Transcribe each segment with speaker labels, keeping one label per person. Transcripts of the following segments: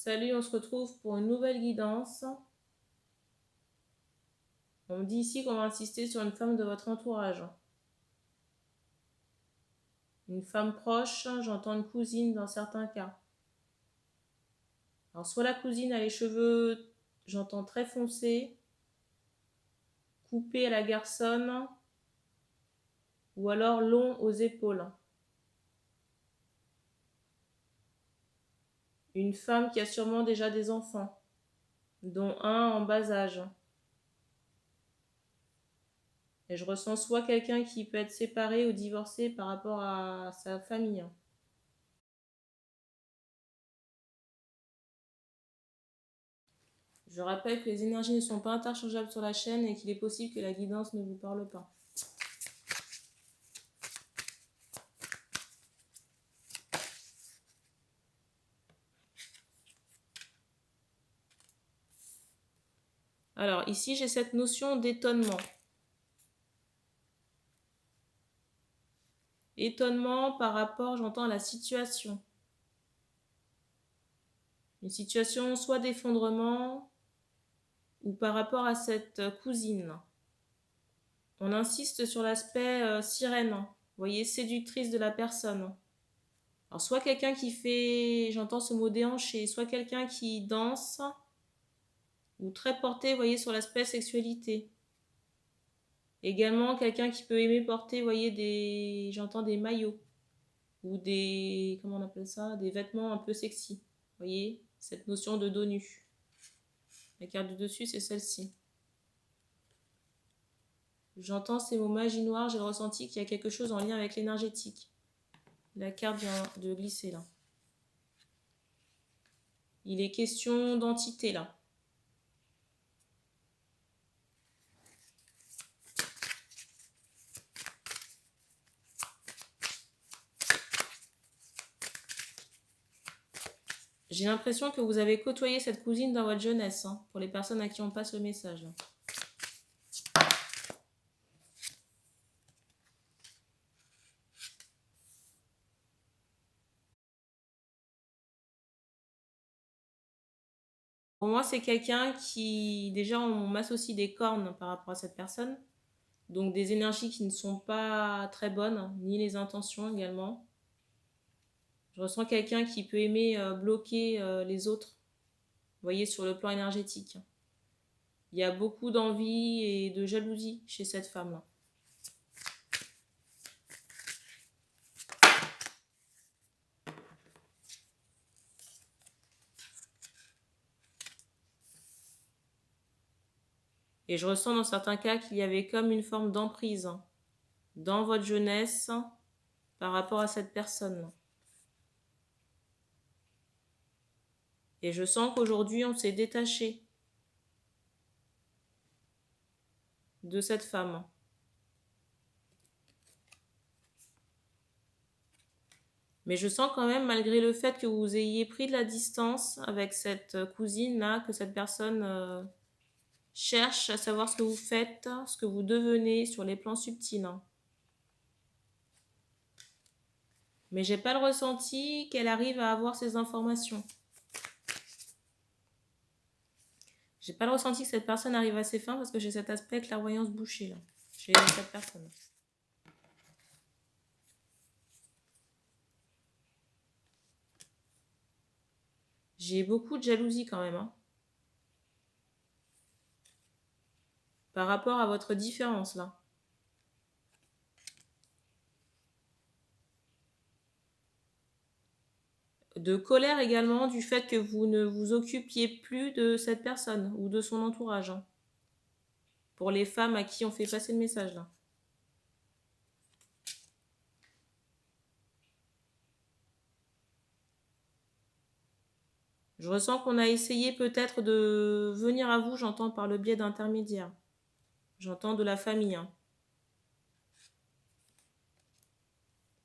Speaker 1: Salut, on se retrouve pour une nouvelle guidance. On me dit ici qu'on va insister sur une femme de votre entourage. Une femme proche, j'entends une cousine dans certains cas. Alors soit la cousine a les cheveux, j'entends très foncés, coupés à la garçonne, ou alors longs aux épaules. Une femme qui a sûrement déjà des enfants, dont un en bas âge. Et je ressens soit quelqu'un qui peut être séparé ou divorcé par rapport à sa famille. Je rappelle que les énergies ne sont pas interchangeables sur la chaîne et qu'il est possible que la guidance ne vous parle pas. Alors ici, j'ai cette notion d'étonnement. Étonnement par rapport, j'entends, à la situation. Une situation soit d'effondrement ou par rapport à cette cousine. On insiste sur l'aspect sirène, vous voyez, séductrice de la personne. Alors soit quelqu'un qui fait, j'entends ce mot déhanché, soit quelqu'un qui danse ou très porté, vous voyez, sur l'aspect sexualité. Également quelqu'un qui peut aimer porter, vous voyez, j'entends des maillots ou des, comment on appelle ça, des vêtements un peu sexy. Vous voyez, cette notion de dos nu. La carte du dessus, c'est celle-ci. J'entends ces mots magie noire, j'ai le ressenti qu'il y a quelque chose en lien avec l'énergétique. La carte vient de glisser là. Il est question d'entité là. J'ai l'impression que vous avez côtoyé cette cousine dans votre jeunesse, hein, pour les personnes à qui on passe le message. Là. Pour moi, c'est quelqu'un qui, déjà, on m'associe des cornes par rapport à cette personne. Donc des énergies qui ne sont pas très bonnes, ni les intentions également. Je ressens quelqu'un qui peut aimer bloquer les autres, vous voyez, sur le plan énergétique. Il y a beaucoup d'envie et de jalousie chez cette femme-là. Et je ressens dans certains cas qu'il y avait comme une forme d'emprise dans votre jeunesse par rapport à cette personne. Et je sens qu'aujourd'hui, on s'est détaché de cette femme. Mais je sens quand même, malgré le fait que vous ayez pris de la distance avec cette cousine-là, que cette personne cherche à savoir ce que vous faites, ce que vous devenez sur les plans subtils. Mais j'ai pas le ressenti qu'elle arrive à avoir ces informations. J'ai pas le ressenti que cette personne arrive à ses fins parce que j'ai cet aspect clairvoyance bouchée là, chez cette personne. J'ai beaucoup de jalousie quand même, hein, par rapport à votre différence là. De colère également du fait que vous ne vous occupiez plus de cette personne ou de son entourage. Hein, pour les femmes à qui on fait passer le message là. Je ressens qu'on a essayé peut-être de venir à vous, j'entends par le biais d'intermédiaires. J'entends de la famille. Hein.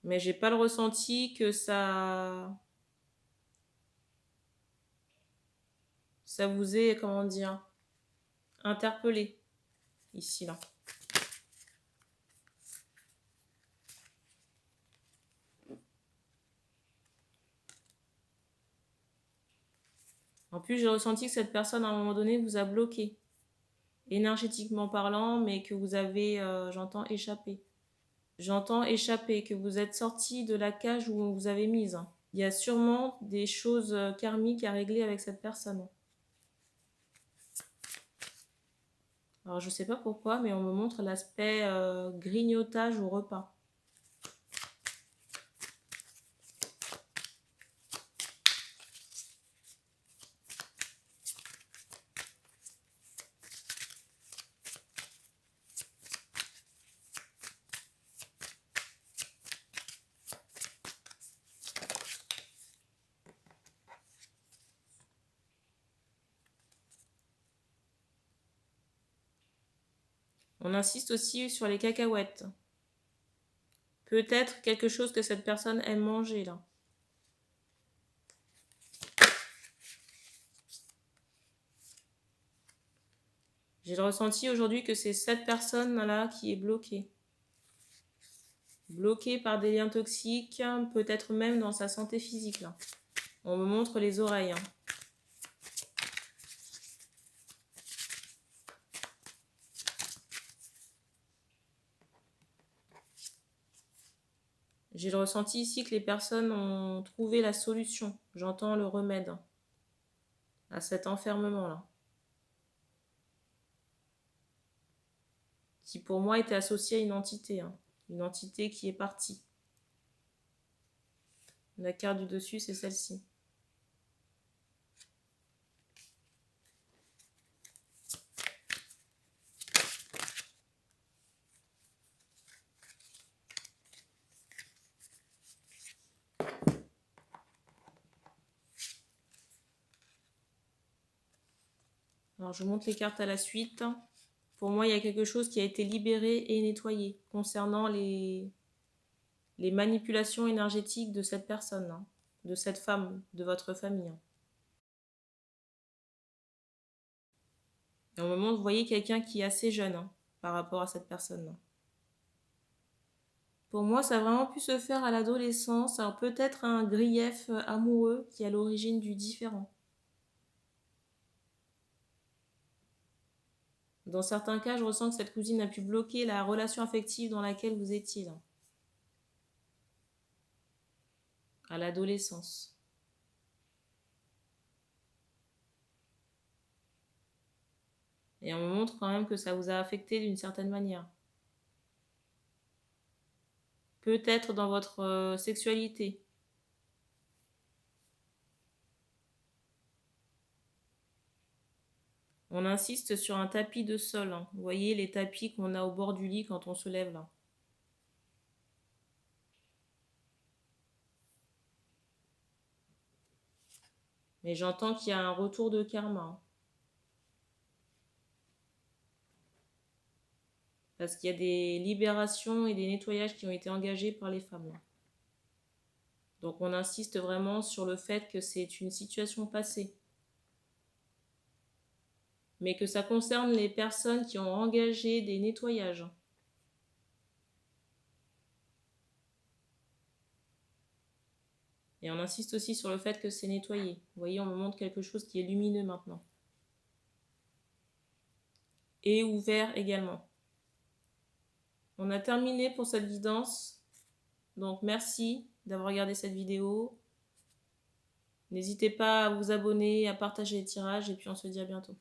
Speaker 1: Mais j'ai pas le ressenti que ça vous ait, comment dire, interpellé ici là. En plus, j'ai ressenti que cette personne, à un moment donné, vous a bloqué, énergétiquement parlant, mais que vous avez, j'entends, échappé. J'entends échapper, que vous êtes sorti de la cage où on vous avait mise. Il y a sûrement des choses karmiques à régler avec cette personne. Alors, je sais pas pourquoi, mais on me montre l'aspect grignotage au repas. On insiste aussi sur les cacahuètes. Peut-être quelque chose que cette personne aime manger, là. J'ai le ressenti aujourd'hui que c'est cette personne-là qui est bloquée. Bloquée par des liens toxiques, peut-être même dans sa santé physique, là. On me montre les oreilles. J'ai le ressenti ici que les personnes ont trouvé la solution. J'entends le remède à cet enfermement-là. Qui pour moi était associé à une entité. Une entité qui est partie. La carte du dessus, c'est celle-ci. Alors je montre les cartes à la suite. Pour moi, il y a quelque chose qui a été libéré et nettoyé concernant les manipulations énergétiques de cette personne, de cette femme, de votre famille. Et au moment où vous voyez quelqu'un qui est assez jeune par rapport à cette personne-là. Pour moi, ça a vraiment pu se faire à l'adolescence. Alors peut-être un grief amoureux qui est à l'origine du différent. Dans certains cas, je ressens que cette cousine a pu bloquer la relation affective dans laquelle vous étiez là. À l'adolescence. Et on me montre quand même que ça vous a affecté d'une certaine manière. Peut-être dans votre sexualité. On insiste sur un tapis de sol. Vous voyez les tapis qu'on a au bord du lit quand on se lève là. Mais j'entends qu'il y a un retour de karma. Parce qu'il y a des libérations et des nettoyages qui ont été engagés par les femmes. Donc on insiste vraiment sur le fait que c'est une situation passée. Mais que ça concerne les personnes qui ont engagé des nettoyages. Et on insiste aussi sur le fait que c'est nettoyé. Vous voyez, on me montre quelque chose qui est lumineux maintenant. Et ouvert également. On a terminé pour cette guidance. Donc merci d'avoir regardé cette vidéo. N'hésitez pas à vous abonner, à partager les tirages et puis on se dit à bientôt.